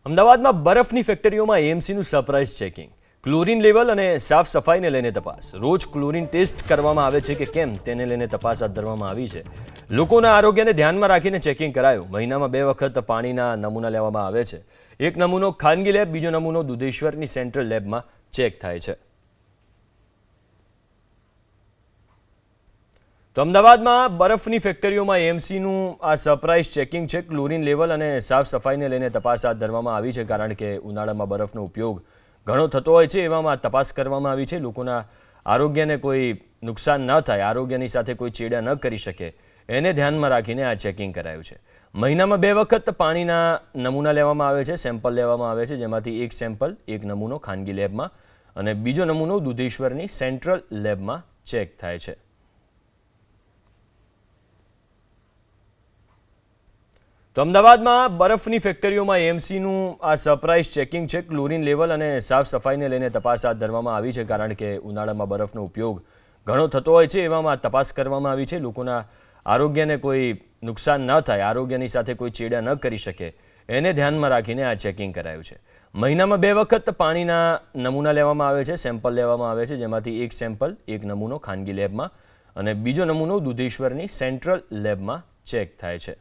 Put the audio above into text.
અમદાવાદમાં બરફની ફેક્ટરીઓમાં એએમસીનું surprise checking, chlorine level અને સાફ સફાઈને લઈને તપાસ. રોજ ક્લોરીન ટેસ્ટ કરવામાં આવે છે કે કેમ તેને લઈને તપાસ હાથ ધરવામાં આવી છે. લોકોના આરોગ્યને ધ્યાનમાં રાખીને ચેકિંગ કરાયું. મહિનામાં 2 વખત પાણીના નમૂના લેવામાં આવે છે. એક નમૂનો ખાનગી લેબ, બીજો નમૂનો દુધેશ્વરની સેન્ટ્રલ લેબમાં ચેક થાય છે. તો અમદાવાદમાં બરફની ફેક્ટરીઓમાં એએમસીનું આ સરપ્રાઇઝ ચેકિંગ છે. ક્લોરીન લેવલ અને સાફ સફાઈને લઈને તપાસ હાથ ધરવામાં આવી છે, કારણ કે ઉનાળામાં બરફનો ઉપયોગ ઘણો થતો હોય છે. એવામાં તપાસ કરવામાં આવી છે. લોકોના આરોગ્યને કોઈ નુકસાન ન થાય, આરોગ્યની સાથે કોઈ ચેડા ન કરી શકે, એને ધ્યાનમાં રાખીને આ ચેકિંગ કરાયું છે. મહિનામાં 2 વખત પાણીના નમૂના લેવામાં આવે છે, સેમ્પલ લેવામાં આવે છે, જેમાંથી એક સેમ્પલ, એક નમૂનો ખાનગી લેબમાં અને બીજો નમૂનો દુધેશ્વરની સેન્ટ્રલ લેબમાં ચેક થાય છે. તો અમદાવાદમાં બરફની ફેક્ટરીઓમાં એએમસીનું આ સરપ્રાઇઝ ચેકિંગ છે. ક્લોરીન લેવલ અને સાફ સફાઈને લઈને તપાસ હાથ ધરવામાં આવી છે, કારણ કે ઉનાળામાં બરફનો ઉપયોગ ઘણો થતો હોય છે. એવામાં તપાસ કરવામાં આવી છે. લોકોના આરોગ્યને કોઈ નુકસાન ન થાય, આરોગ્યની સાથે કોઈ ચેડા ન કરી શકે, એને ધ્યાનમાં રાખીને આ ચેકિંગ કરાયું છે. મહિનામાં 2 વખત પાણીના નમૂના લેવામાં આવે છે, સેમ્પલ લેવામાં આવે છે, જેમાંથી એક સેમ્પલ, એક નમૂનો ખાનગી લેબમાં અને બીજો નમૂનો દુધેશ્વરની સેન્ટ્રલ લેબમાં ચેક થાય છે.